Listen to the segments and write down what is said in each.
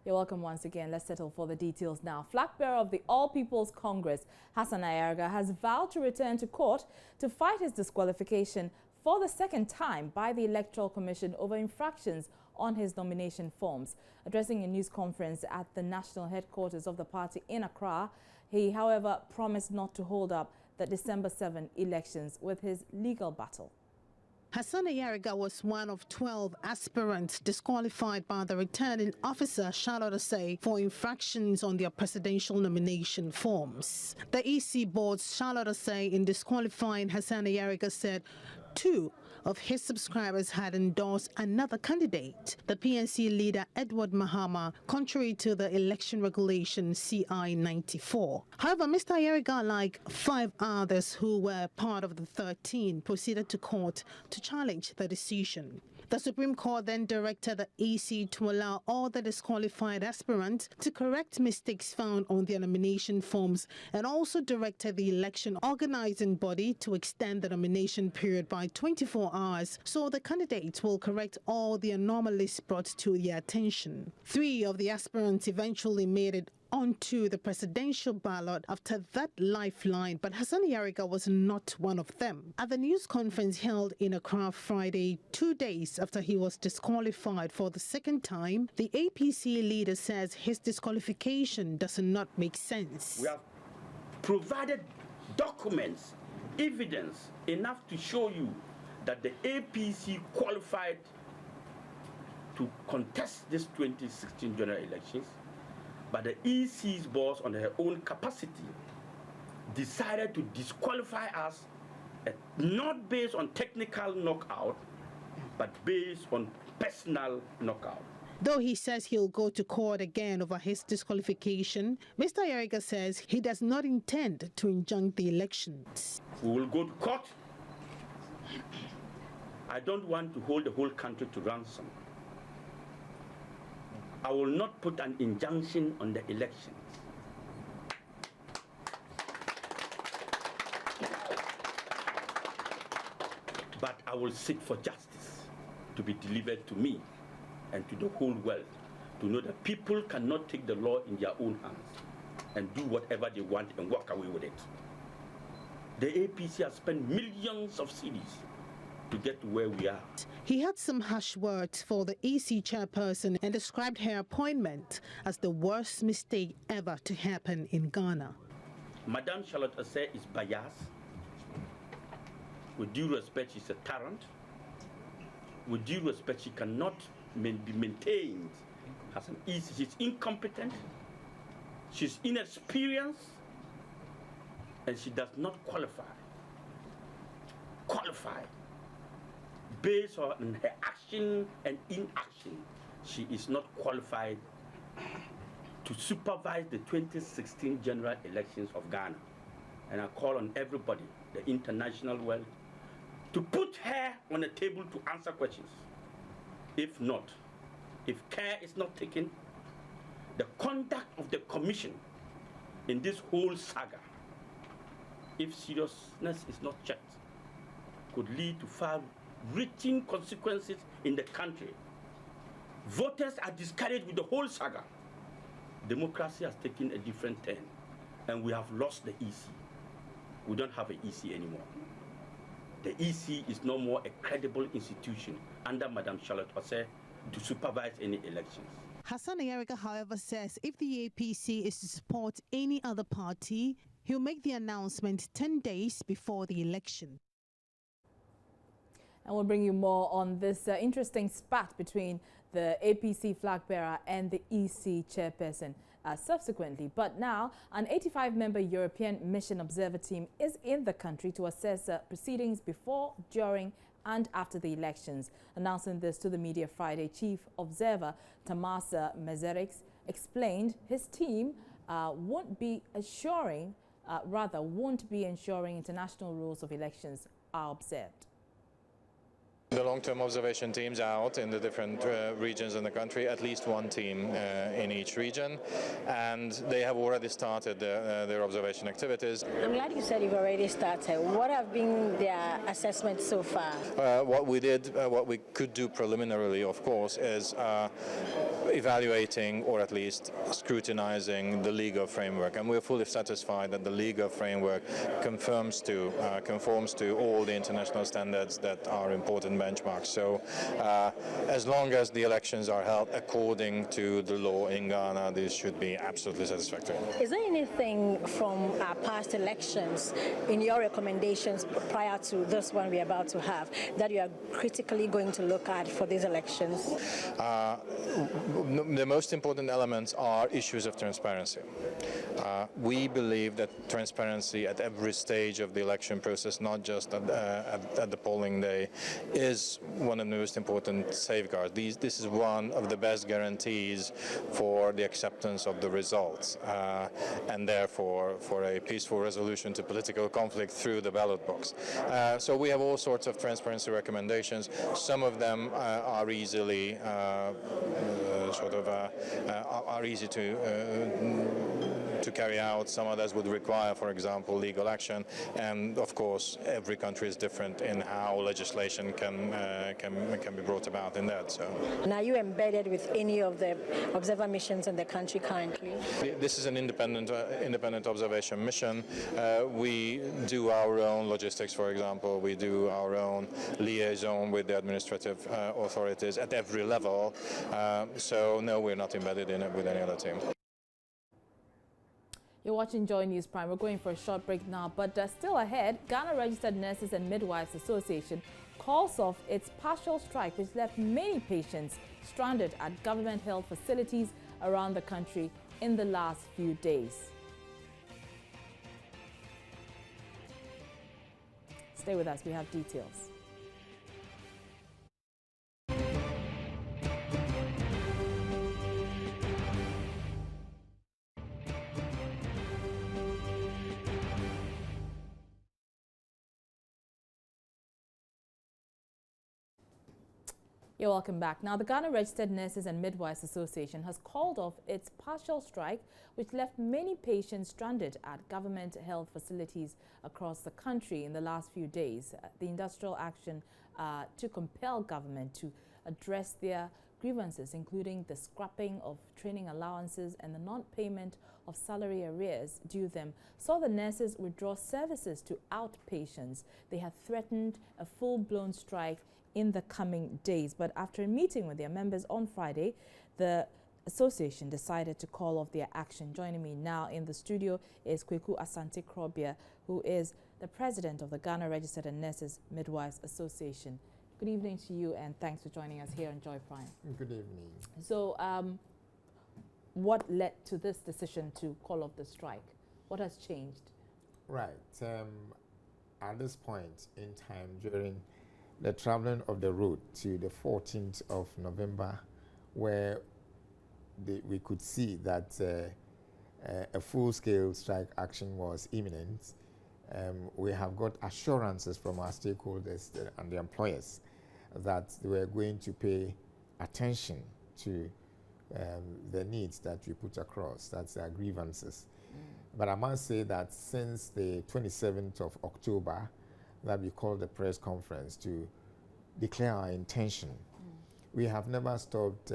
You're welcome once again. Let's settle for the details now. Flag bearer of the All People's Congress, Hassan Ayarga, has vowed to return to court to fight his disqualification for the second time by the Electoral Commission over infractions on his nomination forms. Addressing a news conference at the national headquarters of the party in Accra, he, however, promised not to hold up the December 7 elections with his legal battle. Hassan Ayarga was one of 12 aspirants disqualified by the returning officer, Charlotte Asay, for infractions on their presidential nomination forms. The EC board's Charlotte Asay, in disqualifying Hassan Ayarga, said 2 of his subscribers had endorsed another candidate, the PNC leader Edward Mahama, contrary to the election regulation CI 94. However, Mr. Ayarga, like 5 others who were part of the 13, proceeded to court to challenge the decision. The Supreme Court then directed the EC to allow all the disqualified aspirants to correct mistakes found on their nomination forms, and also directed the election organizing body to extend the nomination period by 24 hours so the candidates will correct all the anomalies brought to their attention. 3 of the aspirants eventually made it onto the presidential ballot after that lifeline, but Hassan Ayarga was not one of them. At the news conference held in Accra Friday, 2 days after he was disqualified for the second time, the APC leader says his disqualification does not make sense. We have provided documents, evidence enough to show you that the APC qualified to contest this 2016 general elections. But the EC's boss, on her own capacity, decided to disqualify us, not based on technical knockout, but based on personal knockout. Though he says he'll go to court again over his disqualification, Mr. Ayarga says he does not intend to injunct the elections. We will go to court. I don't want to hold the whole country to ransom. I will not put an injunction on the elections. But I will seek for justice to be delivered to me and to the whole world, to know that people cannot take the law in their own hands and do whatever they want and walk away with it. The APC has spent millions of cedis to get to where we are. He had some harsh words for the EC chairperson and described her appointment as the worst mistake ever to happen in Ghana. Madame Charlotte Asay is biased. With due respect, she's a tyrant. With due respect, she cannot be maintained as an EC. She's incompetent, she's inexperienced, and she does not qualify. Based on her action and inaction, she is not qualified to supervise the 2016 general elections of Ghana. And I call on everybody, the international world, to put her on the table to answer questions. If not, if care is not taken, the conduct of the commission in this whole saga, if seriousness is not checked, could lead to far-reaching consequences in the country. Voters are discouraged with the whole saga. Democracy has taken a different turn, and we have lost the EC. We don't have an EC anymore. The EC is no more a credible institution under Madame Charlotte Asay to supervise any elections. Hassan Ayarga, however, says if the APC is to support any other party, he'll make the announcement 10 days before the election. And we'll bring you more on this interesting spat between the APC flag bearer and the EC chairperson subsequently. But now, an 85-member European Mission Observer team is in the country to assess proceedings before, during and after the elections. Announcing this to the media Friday, Chief Observer Tamas Mezerix explained his team won't be ensuring international rules of elections are observed. The long-term observation teams out in the different regions in the country, at least one team in each region, and they have already started their observation activities. I'm glad you said you've already started. What have been their assessments so far? What we could do preliminarily, of course, is evaluating or at least scrutinizing the legal framework, and we're fully satisfied that the legal framework conforms to all the international standards that are important benchmarks. So as long as the elections are held according to the law in Ghana, this should be absolutely satisfactory. Is there anything from our past elections in your recommendations prior to this one we're about to have that you are critically going to look at for these elections? The most important elements are issues of transparency. We believe that transparency at every stage of the election process, not just at the polling day, is one of the most important safeguards. This is one of the best guarantees for the acceptance of the results and therefore for a peaceful resolution to political conflict through the ballot box. So we have all sorts of transparency recommendations. Some of them are easily are easy to carry out. Some others would require, for example, legal action. And of course, every country is different in how legislation can be brought about in that. So, and are you embedded with any of the observer missions in the country currently? This is an independent observation mission. We do our own logistics, for example. We do our own liaison with the administrative authorities at every level. So no, we're not embedded in it with any other team. You're watching Joy News Prime. We're going for a short break now, but still ahead, Ghana Registered Nurses and Midwives Association calls off its partial strike, which left many patients stranded at government health facilities around the country in the last few days. Stay with us, we have details. You're welcome back. Now, the Ghana Registered Nurses and Midwives Association has called off its partial strike, which left many patients stranded at government health facilities across the country in the last few days. The industrial action to compel government to address their grievances, including the scrapping of training allowances and the non-payment of salary arrears due them, saw the nurses withdraw services to outpatients. They have threatened a full-blown strike in the coming days. But after a meeting with their members on Friday, the association decided to call off their action. Joining me now in the studio is Kweku Asante Krobia, who is the president of the Ghana Registered and Nurses Midwives Association. Good evening to you, and thanks for joining us here on Joy Prime. Good evening. So what led to this decision to call off the strike? What has changed? Right. At this point in time, during the traveling of the road to the 14th of November, where we could see that a full-scale strike action was imminent, we have got assurances from our stakeholders and the employers that they were going to pay attention to the needs that we put across, that's our grievances. But I must say that since the 27th of October, that we called the press conference to declare our intention, we have never stopped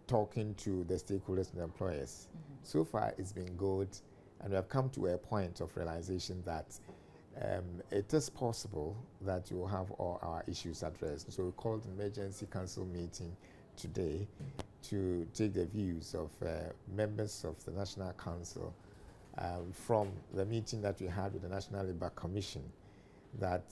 talking to the stakeholders and the employers. So far, it's been good, and we have come to a point of realization that it is possible that we will have all our issues addressed. So we called an emergency council meeting today to take the views of members of the National Council from the meeting that we had with the National Labour Commission, that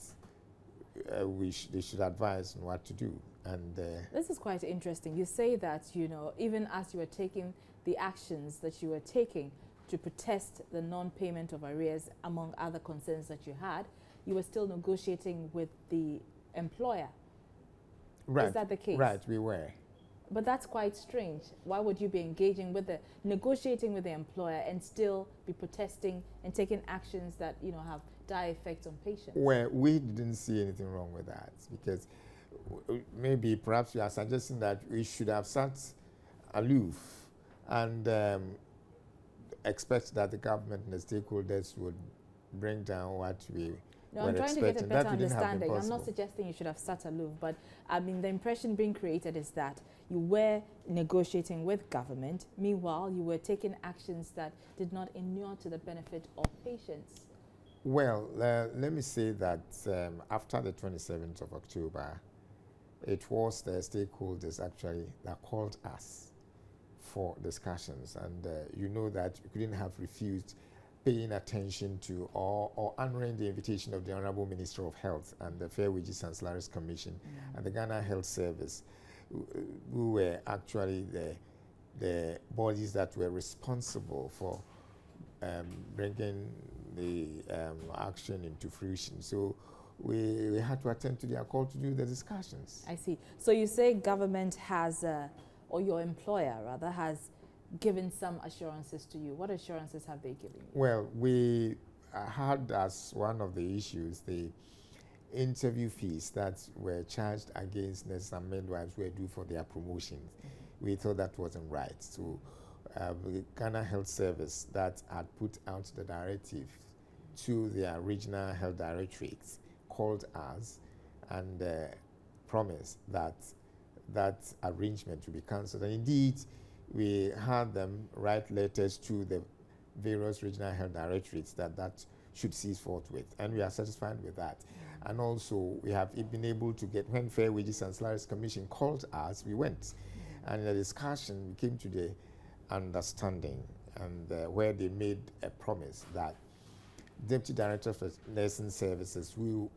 they should advise on what to do. And this is quite interesting. You say that, you know, even as you were taking the actions that you were taking to protest the non-payment of arrears, among other concerns that you had, you were still negotiating with the employer. right, Is that the case? Right, we were. But that's quite strange. Why would you be engaging with negotiating with the employer and still be protesting and taking actions that, you know, have dire effects on patients? Well, we didn't see anything wrong with that, because maybe perhaps you are suggesting that we should have sat aloof and expect that the government and the stakeholders would bring down what we No, were I'm trying to get a expecting. better That wouldn't have been understanding. I'm possible. not suggesting you should have sat aloof, but I mean, the impression being created is that you were negotiating with government. Meanwhile, you were taking actions that did not inure to the benefit of patients. Well, let me say that after the 27th of October, it was the stakeholders actually that called us for discussions, and you know that we couldn't have refused paying attention to or honoring the invitation of the Honorable Minister of Health and the Fair Wages and Salaries Commission and the Ghana Health Service, who were actually the bodies that were responsible for bringing the action into fruition. So we had to attend to their call to do the discussions. I see. So you say government has, or your employer rather, has given some assurances to you. What assurances have they given you? Well, we had as one of the issues the interview fees that were charged against nurses and midwives who were due for their promotions. We thought that wasn't right. So the Ghana Health Service that had put out the directive to their regional health directorates called us and promised that that arrangement would be cancelled. And indeed, we had them write letters to the various regional health directorates that should cease forthwith, and we are satisfied with that. And also, we have been able to get, when Fair Wages and Salaries Commission called us, we went. And in the discussion, we came to the understanding, and where they made a promise that Deputy Director for Nursing Services who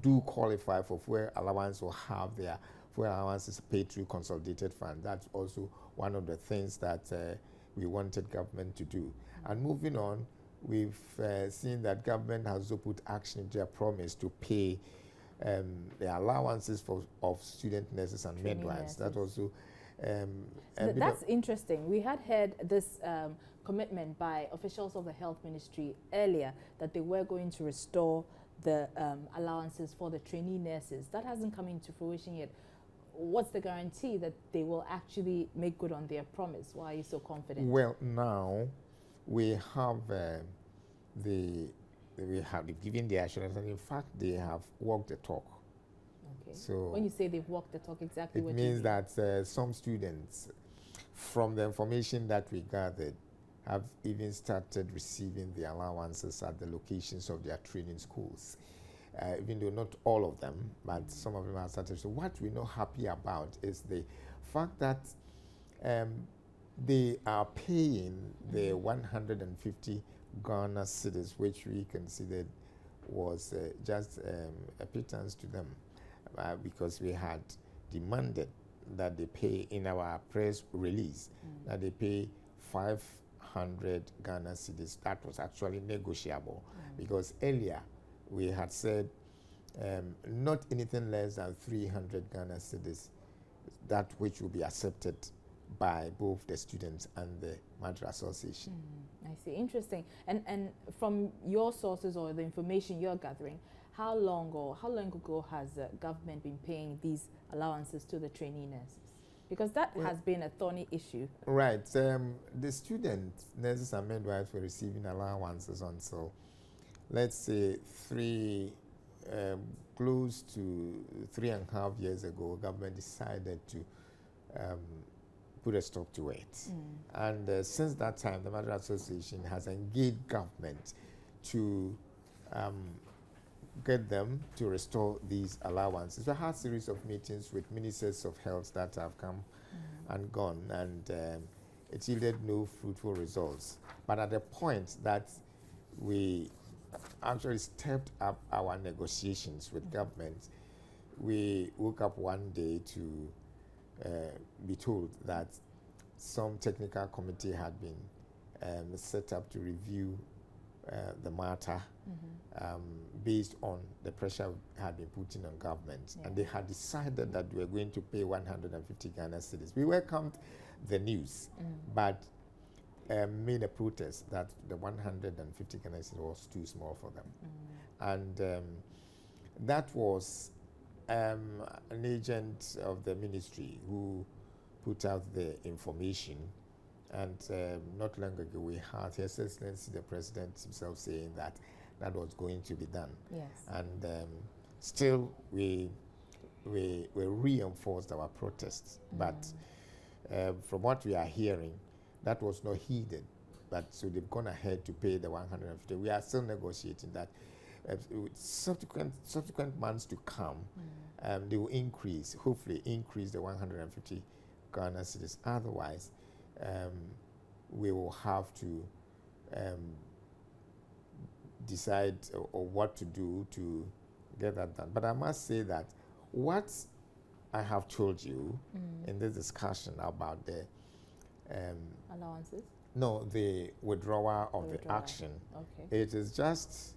do qualify for fuel allowance will have their fuel allowances paid through consolidated fund. That's also one of the things that we wanted government to do. And moving on, we've seen that government has also put action into a promise to pay the allowances of student nurses and midwives. That also that's interesting. We had heard this commitment by officials of the health ministry earlier that they were going to restore the allowances for the trainee nurses. That hasn't come into fruition yet. What's the guarantee that they will actually make good on their promise? Why are you so confident? Well, now we have given the assurance, and in fact they have walked the talk. Okay. So when you say they've walked the talk, exactly what it means that some students, from the information that we gathered, have even started receiving the allowances at the locations of their training schools. Even though not all of them, but some of them have started. So what we're not happy about is the fact that they are paying the 150 Ghana cedis, which we considered was just a pittance to them, because we had demanded that they pay in our press release that they pay 500 Ghana cedis. That was actually negotiable because earlier we had said not anything less than 300 Ghana cedis, that which will be accepted by both the students and the Madra Association. I see. Interesting. And from your sources or the information you're gathering, how long ago has government been paying these allowances to the trainee nurses? Because that has been a thorny issue. Right. The students, nurses and midwives were receiving allowances until, let's say, close to 3.5 years ago. Government decided to put a stop to it. And since that time, the Madra Association has engaged government to get them to restore these allowances. We had a series of meetings with ministers of health that have come and gone, and it yielded no fruitful results. But at the point that we actually stepped up our negotiations with government, we woke up one day to be told that some technical committee had been set up to review the matter based on the pressure had been put in on government. And they had decided that we were going to pay 150 Ghana cedis. We welcomed the news, but made a protest that the 150 Ghana cedis was too small for them. And that was an agent of the ministry who put out the information. And not long ago, we had His Excellency the President himself saying that that was going to be done. Yes. And still, we reinforced our protests. But from what we are hearing, that was not heeded. But so they've gone ahead to pay the 150. We are still negotiating that. Subsequent months to come, they will increase, hopefully increase the 150 Ghana cedis. Otherwise, we will have to decide or what to do to get that done. But I must say that what I have told you in this discussion about the allowances? No, the withdrawal of the action. Okay. It is just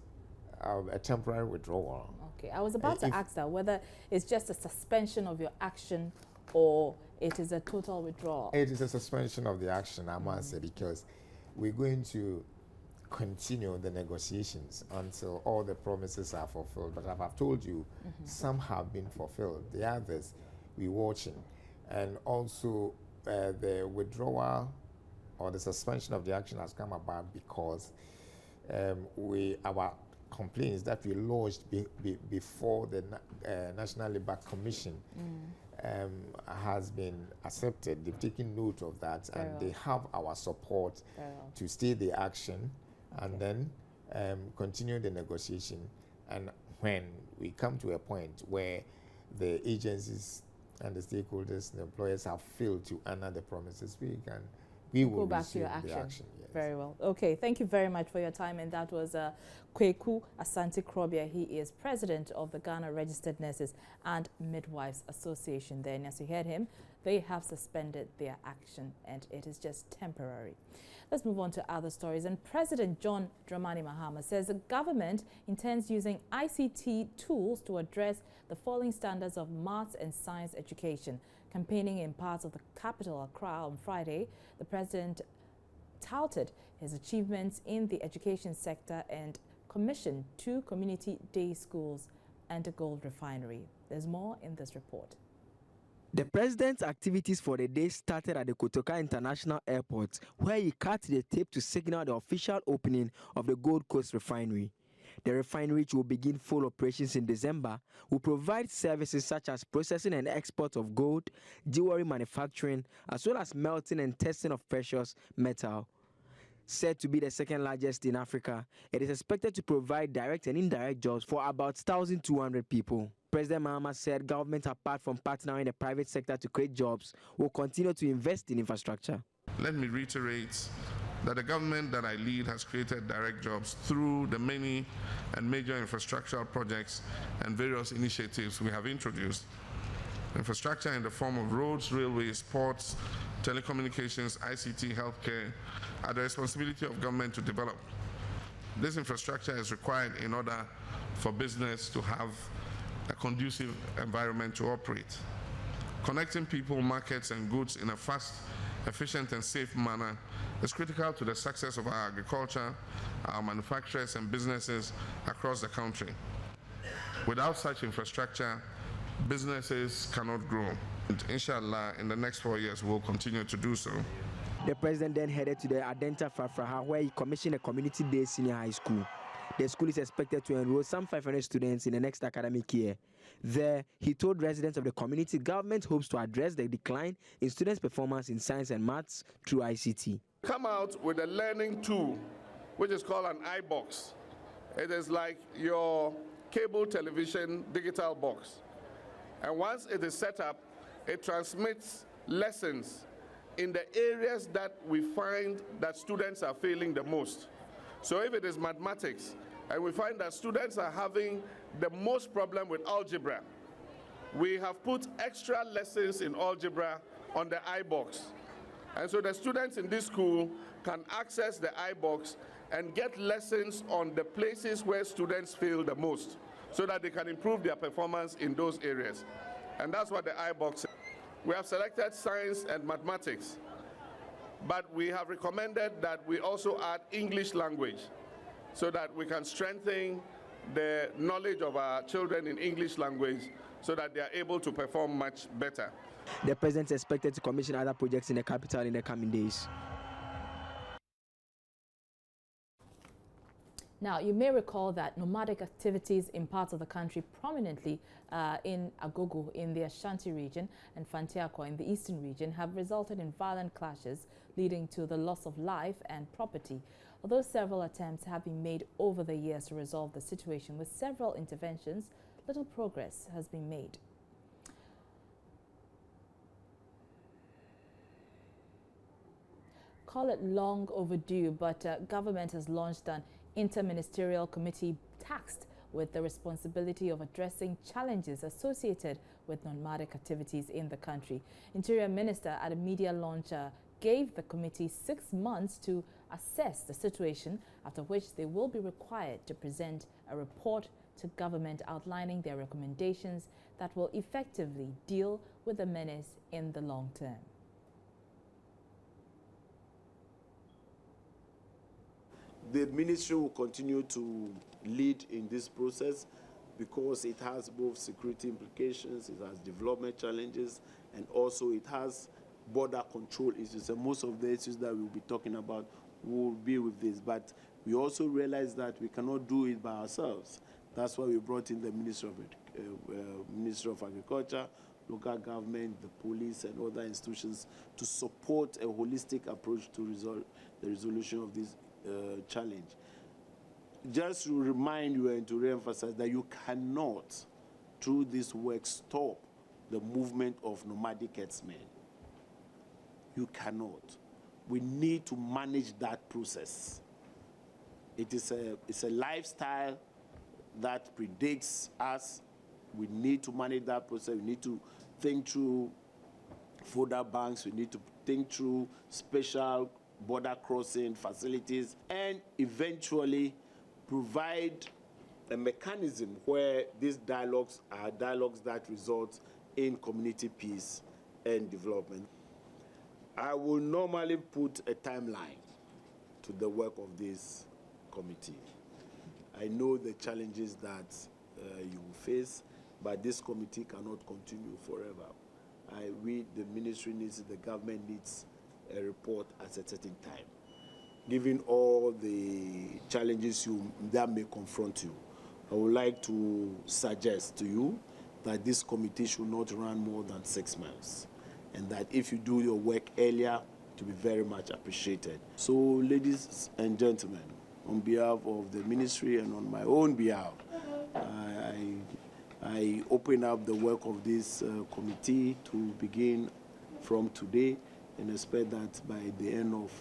a temporary withdrawal. Okay, I was about to ask that, whether it's just a suspension of your action or it is a total withdrawal. It is a suspension of the action, I must say, because we're going to continue the negotiations until all the promises are fulfilled. But as I've told you, some have been fulfilled. The others, we're watching. And also, the withdrawal or the suspension of the action has come about because our complaints that we lodged before the National Labour Commission has been accepted. They've taken note of that, and they have our support to stay the action and then continue the negotiation. And when we come to a point where the agencies and the stakeholders, the employers have failed to honor the promises, we will go back to your action. Yes. Very well. Okay, thank you very much for your time. And that was Kweku Asante Krobia. He is president of the Ghana Registered Nurses and Midwives Association there. And as you heard him, they have suspended their action and it is just temporary. Let's move on to other stories. And President John Dramani Mahama says the government intends using ICT tools to address the falling standards of maths and science education. Campaigning in parts of the capital, Accra, on Friday, the president touted his achievements in the education sector and commissioned 2 community day schools and a gold refinery. There's more in this report. The president's activities for the day started at the Kotoka International Airport, where he cut the tape to signal the official opening of the Gold Coast refinery. The refinery, which will begin full operations in December, will provide services such as processing and export of gold, jewelry manufacturing, as well as melting and testing of precious metal. Said to be the second largest in Africa, it is expected to provide direct and indirect jobs for about 1,200 people. President Mahama said government, apart from partnering the private sector to create jobs, will continue to invest in infrastructure. Let me reiterate that the government that I lead has created direct jobs through the many and major infrastructural projects and various initiatives we have introduced. Infrastructure in the form of roads, railways, ports, telecommunications, ICT, healthcare are the responsibility of government to develop. This infrastructure is required in order for business to have a conducive environment to operate. Connecting people, markets, and goods in a fast, efficient, and safe manner is critical to the success of our agriculture, our manufacturers, and businesses across the country. Without such infrastructure, businesses cannot grow. And inshallah, in the next 4 years, we'll continue to do so. The president then headed to the Adenta Fafraha, where he commissioned a community day senior high school. The school is expected to enroll some 500 students in the next academic year. There, he told residents of the community government hopes to address the decline in students' performance in science and maths through ICT. Come out with a learning tool, which is called an iBox. It is like your cable television digital box. And once it is set up, it transmits lessons in the areas that we find that students are failing the most. So if it is mathematics, and we find that students are having the most problem with algebra, we have put extra lessons in algebra on the iBox. And so the students in this school can access the iBox and get lessons on the places where students fail the most, so that they can improve their performance in those areas. And that's what the iBox is. We have selected science and mathematics but we have recommended that we also add English language so that we can strengthen the knowledge of our children in English language so that they are able to perform much better. The president is expected to commission other projects in the capital in the coming days. Now, you may recall that nomadic activities in parts of the country, prominently in Agogo in the Ashanti region and Fantiakwa in the eastern region, have resulted in violent clashes leading to the loss of life and property. Although several attempts have been made over the years to resolve the situation with several interventions, little progress has been made. Call it long overdue, but government has launched an interministerial committee tasked with the responsibility of addressing challenges associated with nomadic activities in the country. Interior Minister at a media launch gave the committee 6 months to assess the situation, after which they will be required to present a report to government outlining their recommendations that will effectively deal with the menace in the long term. The ministry will continue to lead in this process because it has both security implications, it has development challenges, and also it has border control issues. And most of the issues that we'll be talking about will be with this. But we also realize that we cannot do it by ourselves. That's why we brought in the Ministry of Agriculture, local government, the police, and other institutions to support a holistic approach to resolve the resolution of this challenge. Just to remind you and to re-emphasize that you cannot, through this work, stop the movement of nomadic herdsmen. You cannot. We need to manage that process. It's a lifestyle that predates us. We need to manage that process. We need to think through fodder banks. We need to think through special border crossing facilities, and eventually provide a mechanism where these dialogues are dialogues that result in community peace and development. I will normally put a timeline to the work of this committee. I know the challenges that you will face, but this committee cannot continue forever. We, the ministry needs, the government needs a report at a certain time. Given all the challenges that may confront you, I would like to suggest to you that this committee should not run more than 6 months, and that if you do your work earlier, to be very much appreciated. So, ladies and gentlemen, on behalf of the ministry and on my own behalf, I open up the work of this committee to begin from today, and expect that by the end of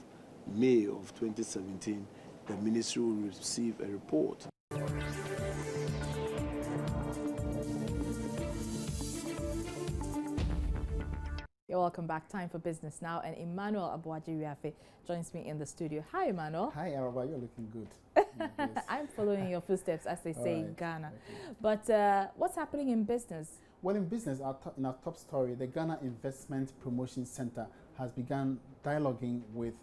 May of 2017, the ministry will receive a report. You're welcome back. Time for business now, and Emmanuel Abuaji-Riafe joins me in the studio. Hi, Emmanuel. Hi, Araba. You're looking good. I'm following your footsteps, as they say in Ghana. Okay. But what's happening in business? Well, in business, in our top story, the Ghana Investment Promotion Center has begun dialoguing with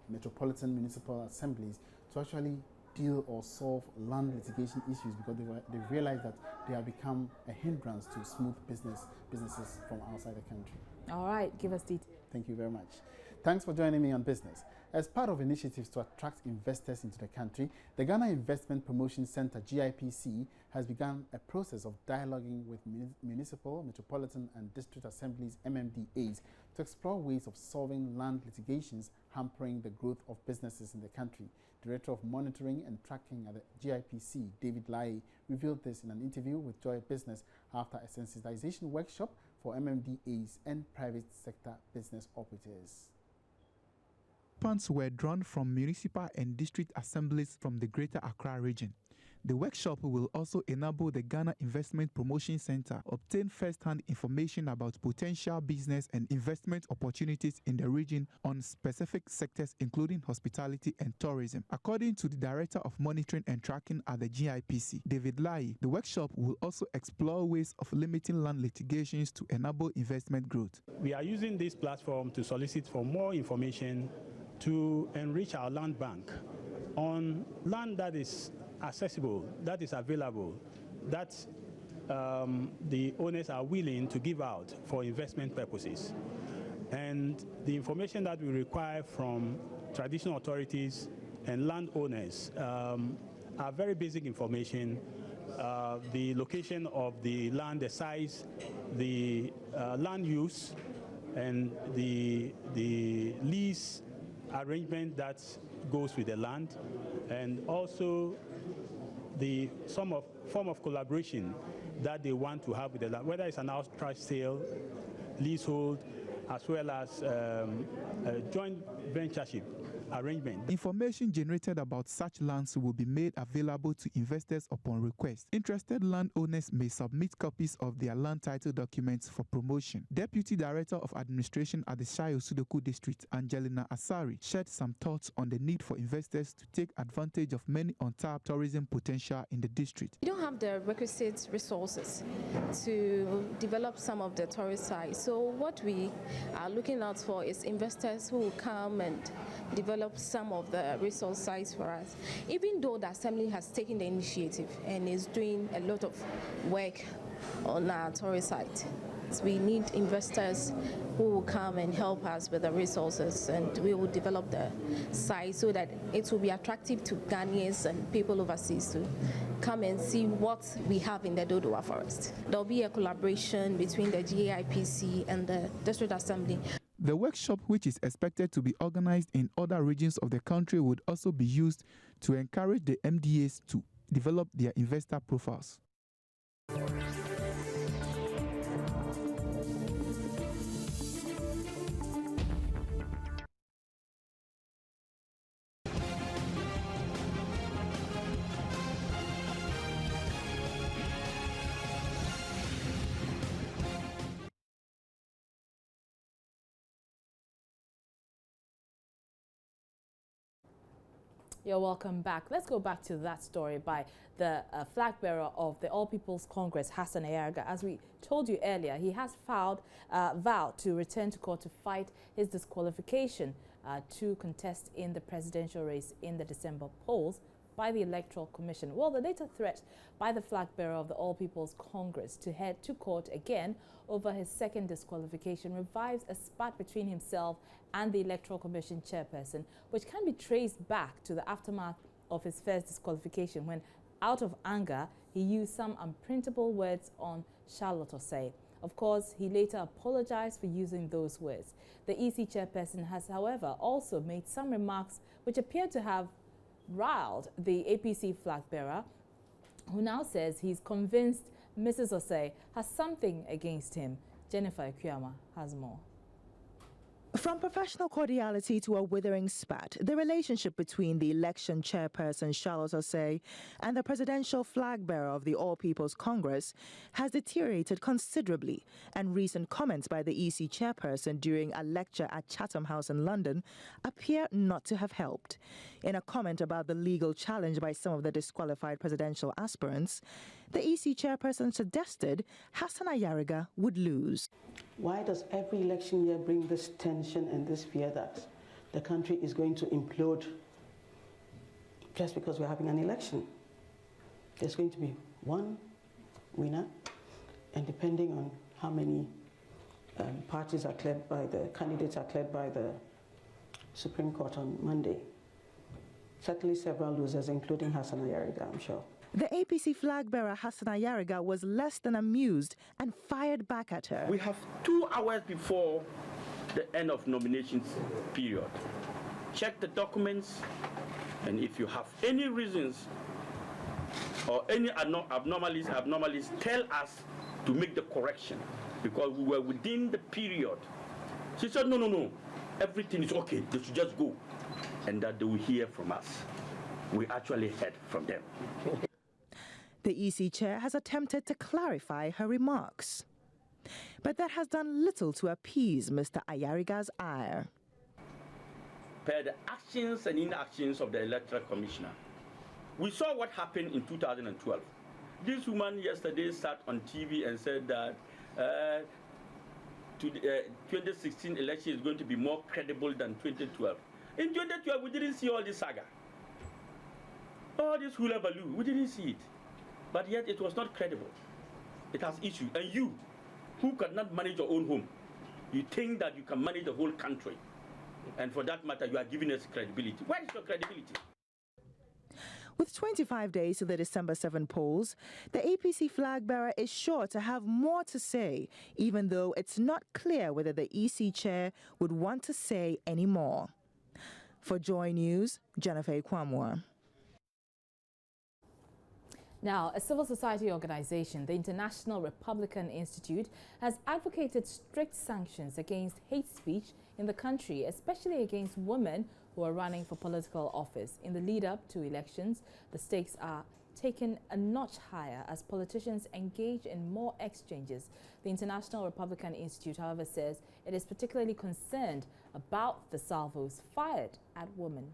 metropolitan municipal assemblies to actually deal or solve land litigation issues, because they realized that they have become a hindrance to smooth businesses from outside the country. All right, give us details. Thank you very much. Thanks for joining me on Business. As part of initiatives to attract investors into the country, the Ghana Investment Promotion Center, GIPC, has begun a process of dialoguing with municipal, metropolitan and district assemblies, MMDAs, to explore ways of solving land litigations hampering the growth of businesses in the country. Director of Monitoring and Tracking at the GIPC, David Lai, revealed this in an interview with Joy Business after a sensitization workshop for MMDAs and private sector business operators. Funds were drawn from municipal and district assemblies from the Greater Accra region. The workshop will also enable the Ghana Investment Promotion Center obtain first-hand information about potential business and investment opportunities in the region on specific sectors including hospitality and tourism. According to the Director of Monitoring and Tracking at the GIPC, David Lai, the workshop will also explore ways of limiting land litigations to enable investment growth. We are using this platform to solicit for more information to enrich our land bank on land that is accessible, that is available, that the owners are willing to give out for investment purposes. And the information that we require from traditional authorities and landowners are very basic information. The location of the land, the size, the land use, and the lease arrangement that goes with the land, and also the form of collaboration that they want to have with the land, whether it's an outright sale, leasehold, as well as a joint ventureship arrangement. Information generated about such lands will be made available to investors upon request. Interested landowners may submit copies of their land title documents for promotion. Deputy Director of Administration at the Shayo Sudoku District, Angelina Asari, shared some thoughts on the need for investors to take advantage of many untapped tourism potential in the district. We don't have the requisite resources to develop some of the tourist sites. So what we are looking out for is investors who will come and develop some of the resource sites for us. Even though the Assembly has taken the initiative and is doing a lot of work on our tourist site, so we need investors who will come and help us with the resources, and we will develop the site so that it will be attractive to Ghanaians and people overseas to come and see what we have in the Dodowa forest. There will be a collaboration between the GAIPC and the District Assembly. The workshop, which is expected to be organized in other regions of the country, would also be used to encourage the MDAs to develop their investor profiles. You're welcome back. Let's go back to that story by the flag bearer of the All People's Congress, Hassan Ayariga. As we told you earlier, he has vowed to return to court to fight his disqualification to contest in the presidential race in the December polls by the Electoral Commission. Well, the later threat by the flag bearer of the All People's Congress to head to court again over his second disqualification revives a spat between himself and the Electoral Commission chairperson, which can be traced back to the aftermath of his first disqualification when, out of anger, he used some unprintable words on Charlotte Osei. Of course, he later apologized for using those words. The EC chairperson has, however, also made some remarks which appear to have riled the APC flag bearer, who now says he's convinced Mrs. Osei has something against him. Jennifer Ekuyama has more. From professional cordiality to a withering spat, the relationship between the election chairperson Charlotte Osei and the presidential flag bearer of the All People's Congress has deteriorated considerably, and recent comments by the EC chairperson during a lecture at Chatham House in London appear not to have helped. In a comment about the legal challenge by some of the disqualified presidential aspirants, the EC chairperson suggested Hassan Ayariga would lose. Why does every election year bring this tension and this fear that the country is going to implode just because we're having an election? There's going to be one winner, and depending on how many parties are cleared by the candidates are cleared by the Supreme Court on Monday, certainly several losers, including Hassan Ayariga, I'm sure. The APC flag bearer Hassan Ayariga was less than amused and fired back at her. We have 2 hours before the end of nominations period. Check the documents, and if you have any reasons or any abnormalities, tell us to make the correction, because we were within the period. She said, no, everything is okay, they should just go, and that they will hear from us. We actually heard from them. The EC chair has attempted to clarify her remarks, but that has done little to appease Mr. Ayariga's ire. Per the actions and inactions of the Electoral Commissioner, we saw what happened in 2012. This woman yesterday sat on TV and said that the 2016 election is going to be more credible than 2012. In 2012, we didn't see all this saga. All this hula baloo, we didn't see it. But yet it was not credible. It has issues. And you, who cannot manage your own home, you think that you can manage the whole country. And for that matter, you are giving us credibility. Where is your credibility? With 25 days to the December 7 polls, the APC flag bearer is sure to have more to say, even though it's not clear whether the EC chair would want to say any more. For Joy News, Jennifer Kwamwa. Now, a civil society organization, the International Republican Institute, has advocated strict sanctions against hate speech in the country, especially against women who are running for political office. In the lead-up to elections, the stakes are taken a notch higher as politicians engage in more exchanges. The International Republican Institute, however, says it is particularly concerned about the salvos fired at women.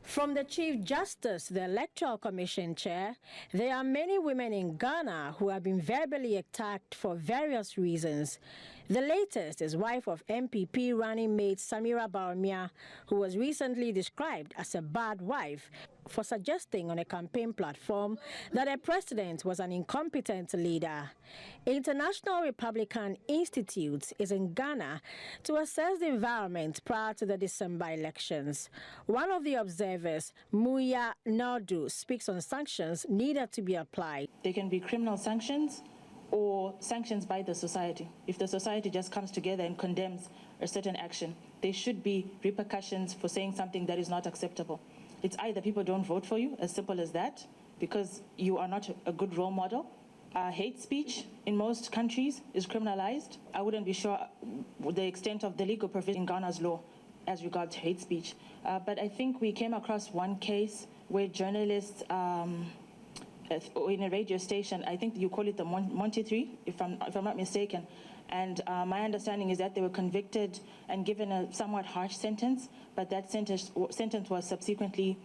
From the Chief Justice, the Electoral Commission Chair, there are many women in Ghana who have been verbally attacked for various reasons. The latest is wife of MPP running mate Samira Baumia, who was recently described as a bad wife for suggesting on a campaign platform that a president was an incompetent leader. International Republican Institute is in Ghana to assess the environment prior to the December elections. One of the observers, Muya Nardu, speaks on sanctions needed to be applied. They can be criminal sanctions or sanctions by the society. If the society just comes together and condemns a certain action, there should be repercussions for saying something that is not acceptable. It's either people don't vote for you, as simple as that, because you are not a good role model. Hate speech in most countries is criminalized. I wouldn't be sure the extent of the legal provision in Ghana's law as regards hate speech. But I think we came across one case where journalists in a radio station, I think you call it the Monty 3, if I'm not mistaken, and my understanding is that they were convicted and given a somewhat harsh sentence, but that sentence was subsequently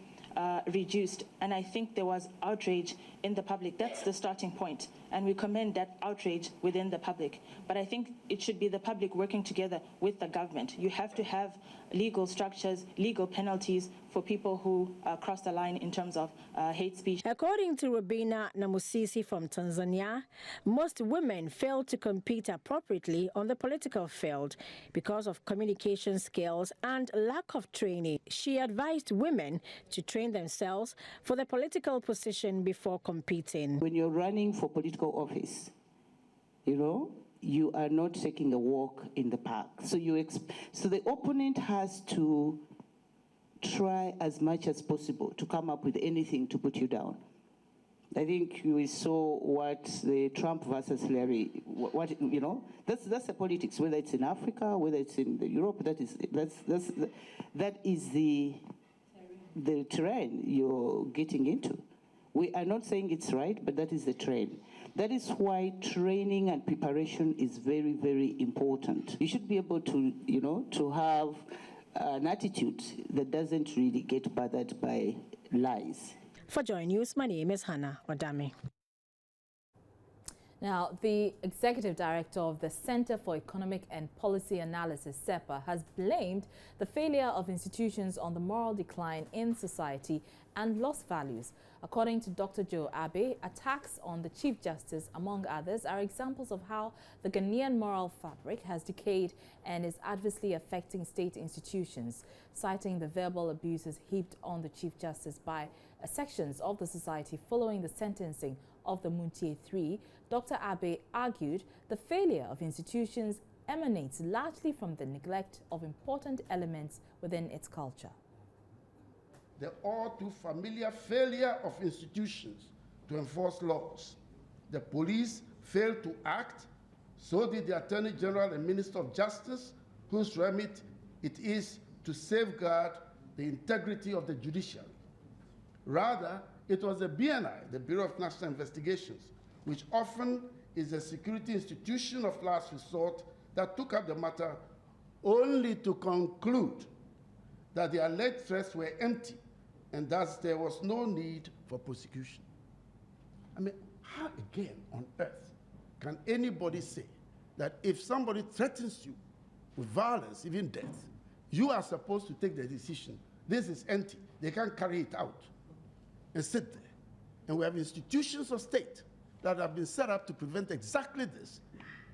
reduced. And I think there was outrage in the public. That's the starting point. And we commend that outrage within the public. But I think it should be the public working together with the government. You have to have legal structures, legal penalties for people who cross the line in terms of hate speech. According to Rubina Namusisi from Tanzania, most women fail to compete appropriately on the political field because of communication skills and lack of training. She advised women to train themselves for the political position before competing. When you're running for political office, you are not taking a walk in the park. So the opponent has to try as much as possible to come up with anything to put you down. I think we saw what the Trump versus Hillary, that's the politics, whether it's in Africa, whether it's in Europe, that is the terrain you're getting into. We are not saying it's right, but that is the trend. That is why training and preparation is very, very important. You should be able to, to have an attitude that doesn't really get bothered by lies. For Joy News, my name is Hannah Odame. Now, the executive director of the Center for Economic and Policy Analysis, CEPA, has blamed the failure of institutions on the moral decline in society and lost values. According to Dr. Joe Abe, attacks on the Chief Justice, among others, are examples of how the Ghanaian moral fabric has decayed and is adversely affecting state institutions. Citing the verbal abuses heaped on the Chief Justice by sections of the society following the sentencing of the Muntie 3, Dr. Abe argued the failure of institutions emanates largely from the neglect of important elements within its culture. The all too familiar failure of institutions to enforce laws. The police failed to act, so did the Attorney General and Minister of Justice, whose remit it is to safeguard the integrity of the judiciary. Rather, it was the BNI, the Bureau of National Investigations, which often is a security institution of last resort, that took up the matter only to conclude that the alleged threats were empty and thus there was no need for prosecution. I mean, how again on earth can anybody say that if somebody threatens you with violence, even death, You are supposed to take the decision. This is empty. They can't carry it out and sit there. And we have institutions of state that have been set up to prevent exactly this,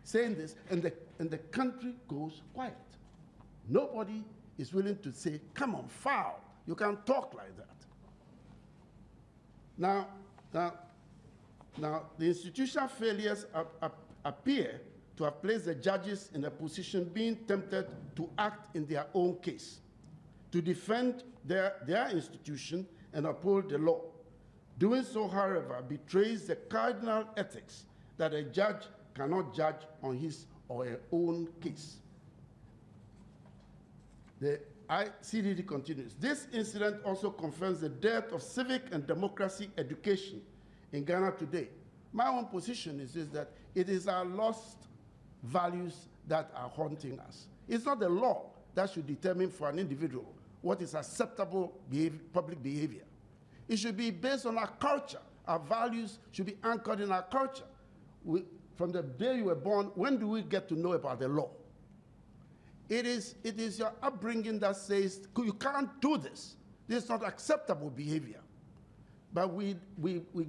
saying this, and the country goes quiet. Nobody is willing to say, come on, foul. You can't talk like that. Now, the institutional failures appear to have placed the judges in a position being tempted to act in their own case, to defend their institution and uphold the law. Doing so, however, betrays the cardinal ethics that a judge cannot judge on his or her own case. The CDD continues. This incident also confirms the dearth of civic and democracy education in Ghana today. My own position is that it is our lost values that are haunting us. It's not the law that should determine for an individual what is acceptable public behavior. It should be based on our culture. Our values should be anchored in our culture. From the day you were born, when do we get to know about the law? It is your upbringing that says, you can't do this. This is not acceptable behavior. But we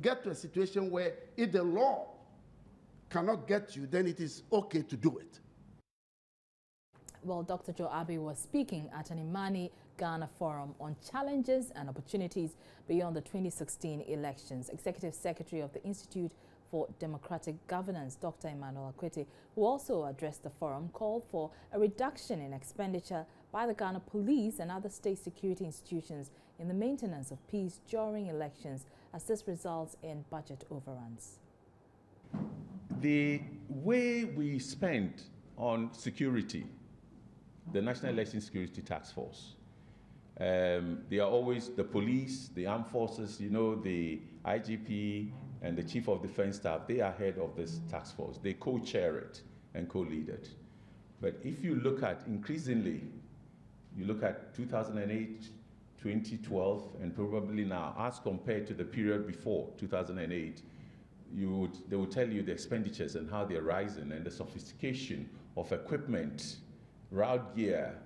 get to a situation where if the law cannot get you, then it is okay to do it. Well, Dr. Joe Abbey was speaking at an Imani Ghana forum on challenges and opportunities beyond the 2016 elections. Executive Secretary of the Institute for Democratic Governance, Dr. Emmanuel Akwete, who also addressed the forum, called for a reduction in expenditure by the Ghana Police and other state security institutions in the maintenance of peace during elections, as this results in budget overruns. The way we spend on security, the National Election Security Task Force, they are always the police, the armed forces, you know, the IGP and the Chief of Defense Staff, they are head of this task force. They co-chair it and co-lead it. But if you look at, increasingly, you look at 2008, 2012, and probably now, as compared to the period before 2008, they would tell you the expenditures and how they're rising and the sophistication of equipment, route gear,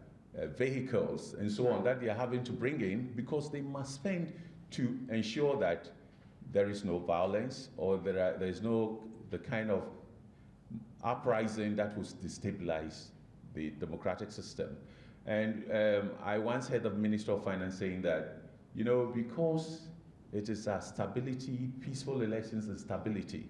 vehicles, and so on that they are having to bring in because they must spend to ensure that there is no violence or there is no the kind of uprising that will destabilize the democratic system. And I once heard the Minister of Finance saying that, you know, because it is our stability, peaceful elections and stability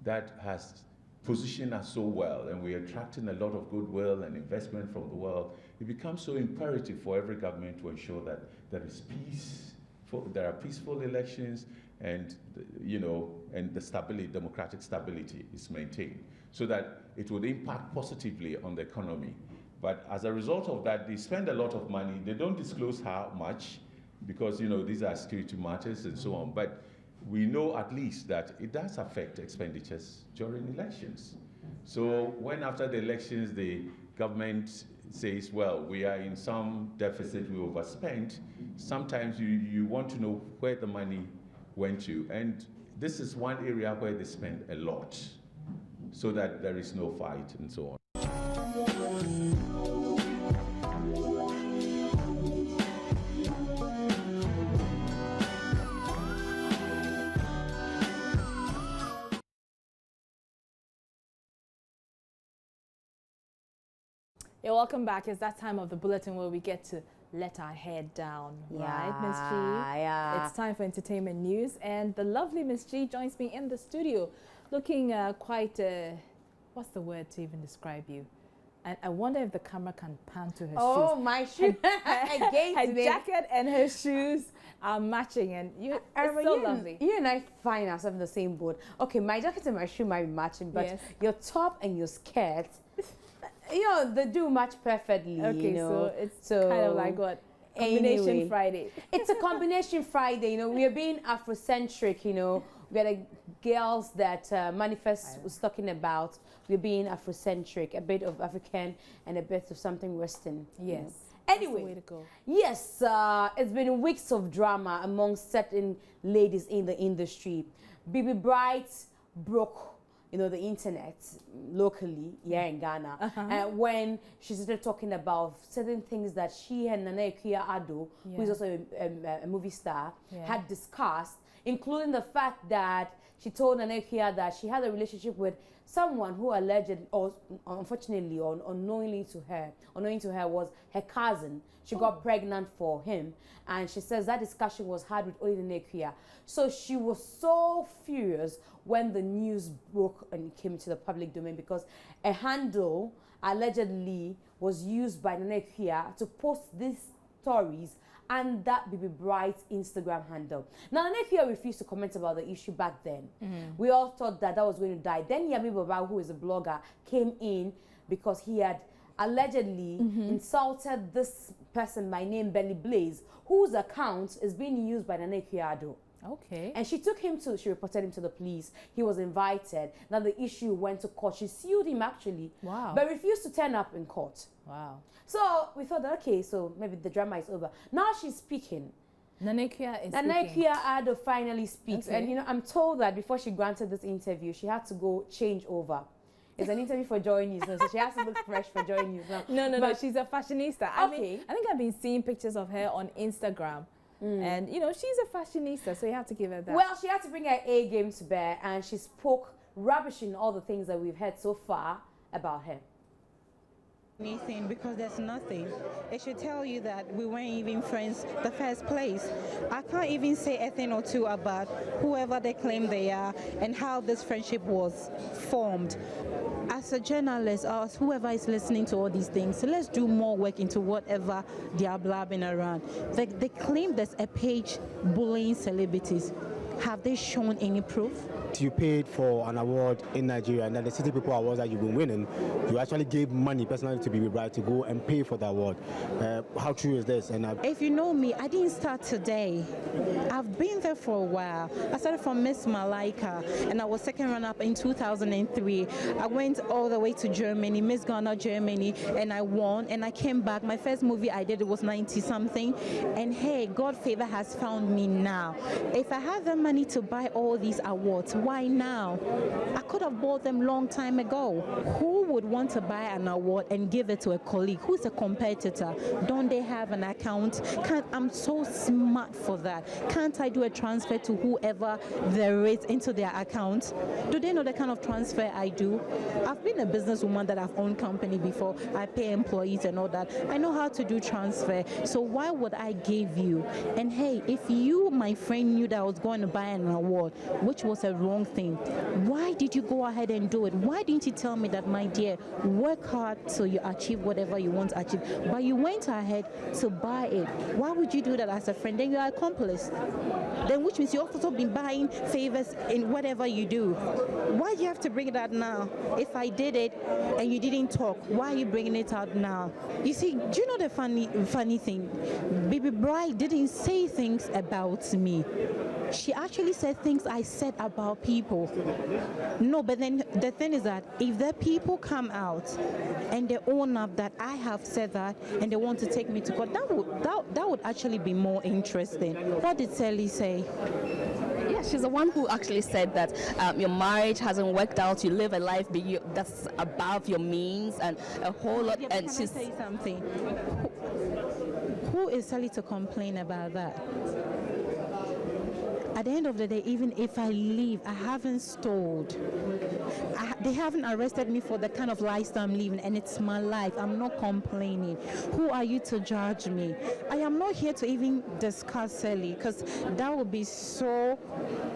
that has positioned us so well, and we're attracting a lot of goodwill and investment from the world, it becomes so imperative for every government to ensure that there is peace, there are peaceful elections, and and the stability, democratic stability is maintained, so that it would impact positively on the economy. But as a result of that, they spend a lot of money. They don't disclose how much, because these are security matters and so on. But we know at least that it does affect expenditures during elections. So when after the elections the government says, well, we are in some deficit, we overspent, sometimes you want to know where the money went to. And this is one area where they spend a lot, so that there is no fight and so on. Yeah, welcome back. It's that time of the bulletin where we get to let our head down, right, Miss G? Yeah. It's time for entertainment news, and the lovely Miss G joins me in the studio, looking quite, what's the word to even describe you? And I wonder if the camera can pan to her shoes. Oh, my shoes! Her jacket and her shoes are matching, and it's so lovely. You and I find ourselves in the same boat. Okay, my jacket and my shoe might be matching, but yes, your top and your skirt, they do match perfectly. Okay, so it's kind of like what? Combination Friday. It's a combination Friday, we are being Afrocentric, we are the girls that Manifest was talking about. We're being Afrocentric, a bit of African and a bit of something Western. Yes. Anyway, that's the way to go. Yes, it's been weeks of drama among certain ladies in the industry. Bibi Bright broke the internet locally here in Ghana, when she started talking about certain things that she and Nana Akua-Addo, who is also a movie star, had discussed, including the fact that she told Nana Akua that she had a relationship with someone who alleged, or unfortunately or unknowing to her was her cousin. She got pregnant for him, and she says that discussion was had with Nana Akua. So she was so furious when the news broke and came into the public domain, because a handle allegedly was used by Nana Akua to post these stories and that Bibi Bright's Instagram handle. Now, Nana Akua refused to comment about the issue back then. We all thought that was going to die. Then Yami Baba, who is a blogger, came in because he had allegedly insulted this person by name Belly Blaze, whose account is being used by Nana Akua-Addo. Okay. And she reported him to the police. He was invited. Now the issue went to court. She sued him actually. Wow. But refused to turn up in court. Wow. So we thought that, okay, so maybe the drama is over. Now she's speaking. Nana Akua is Nana Akua-Addo finally speaks. Okay. And I'm told that before she granted this interview, she had to go change over. It's an interview for Joy News, so she has to look fresh for Joy News now. No, she's a fashionista. I think I've been seeing pictures of her on Instagram. And, she's a fashionista, so you have to give her that. Well, she had to bring her A game to bear, and she spoke rubbishing all the things that we've heard so far about her. Anything, because there's nothing. It should tell you that we weren't even friends the first place. I can't even say a thing or two about whoever they claim they are and how this friendship was formed. As a journalist, or as whoever is listening to all these things, so let's do more work into whatever they are blabbing around. They claim there's a page bullying celebrities. Have they shown any proof? You paid for an award in Nigeria, and then the City People Awards that you've been winning, you actually gave money personally to Bibi Bright to go and pay for the award. How true is this? And if you know me, I didn't start today. I've been there for a while. I started from Miss Malaika, and I was second runner-up in 2003. I went all the way to Germany, Miss Ghana, Germany, and I won, and I came back. My first movie I did, it was 90-something, and hey, God favor has found me now. If I had the money to buy all these awards, why now? I could have bought them long time ago. Who would want to buy an award and give it to a colleague who's a competitor? Don't they have an account? I'm so smart for that. Can't I do a transfer to whoever there is into their account? Do they know the kind of transfer I do? I've been a businesswoman that I've owned company before. I pay employees and all that. I know how to do transfer. So why would I give you? And hey, if you, my friend, knew that I was going to buy an award, which was a wrong thing, why did you go ahead and do it? Why didn't you tell me that, my dear, work hard so you achieve whatever you want to achieve, but you went ahead to buy it? Why would you do that as a friend? Then you are accomplice. Then which means you also been buying favors in whatever you do. Why do you have to bring it out now? If I did it and you didn't talk, why are you bringing it out now? You see, do you know the funny thing? Bibi Bright didn't say things about me. She actually said things I said about people. No, but then the thing is that if the people come out and they own up that I have said that and they want to take me to court, that would actually be more interesting. What did Sally say? Yeah, she's the one who actually said that your marriage hasn't worked out. You live a life that's above your means and a whole lot. Yeah, and she's say something. Who is Sally to complain about that? At the end of the day, even if I leave, I haven't stalled. They haven't arrested me for the kind of lifestyle I'm living, and it's my life. I'm not complaining. Who are you to judge me? I am not here to even discuss Sally, because that would be so,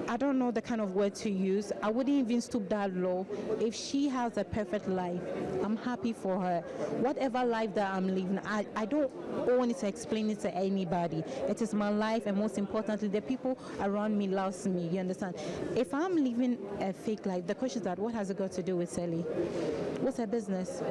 I don't know the kind of word to use. I wouldn't even stoop that low. If she has a perfect life, I'm happy for her. Whatever life that I'm living, I don't want to explain it to anybody. It is my life, and most importantly, the people around me loves me, you understand? If I'm living a fake life, the question is that what has it got to do with Sally? What's her business?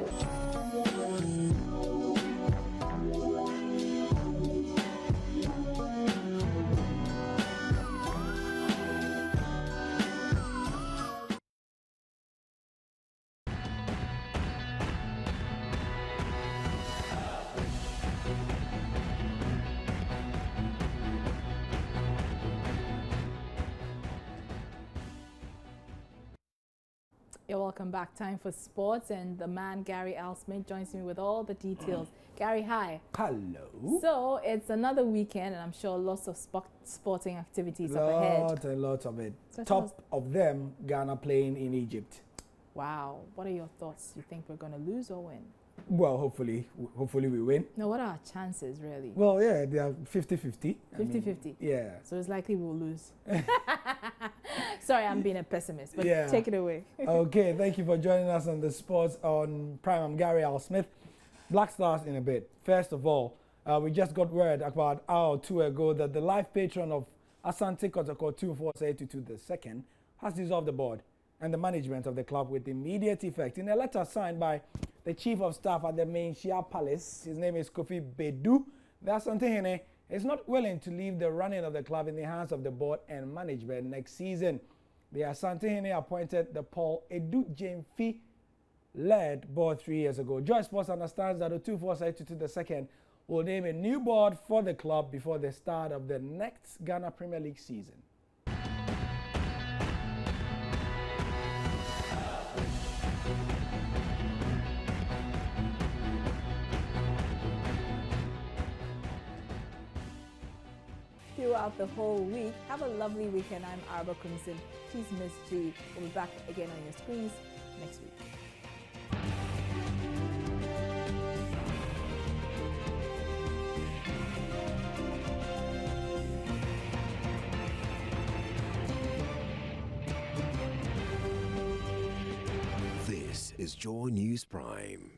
You're welcome back. Time for sports, and the man Gary L. Smith joins me with all the details. Gary, hi. Hello. So it's another weekend, and I'm sure lots of sporting activities up ahead. Lots and lots of it. So Top of them, Ghana playing in Egypt. Wow. What are your thoughts? You think we're going to lose or win? Well, hopefully we win. No, what are our chances, really? Well, yeah, they are 50-50. 50-50? Yeah. So it's likely we'll lose. Sorry, I'm being a pessimist, but yeah. Take it away. Okay, thank you for joining us on the sports on Prime. I'm Gary L. Smith. Black Stars in a bit. First of all, we just got word about an hour or two ago that the life patron of Asante Kotoko 24822 II has dissolved the board and the management of the club with immediate effect. In a letter signed by the Chief of Staff at the main Shia Palace, his name is Kofi Bedu, the Asante Hene is not willing to leave the running of the club in the hands of the board and management next season. The Asante Hene appointed the Paul Edu Jemfi led board 3 years ago. Joy Sports understands that the 24822 II will name a new board for the club before the start of the next Ghana Premier League season. Throughout the whole week. Have a lovely weekend. I'm Arba Crimson. Please miss G. We'll be back again on your screens next week. This is Joy News Prime.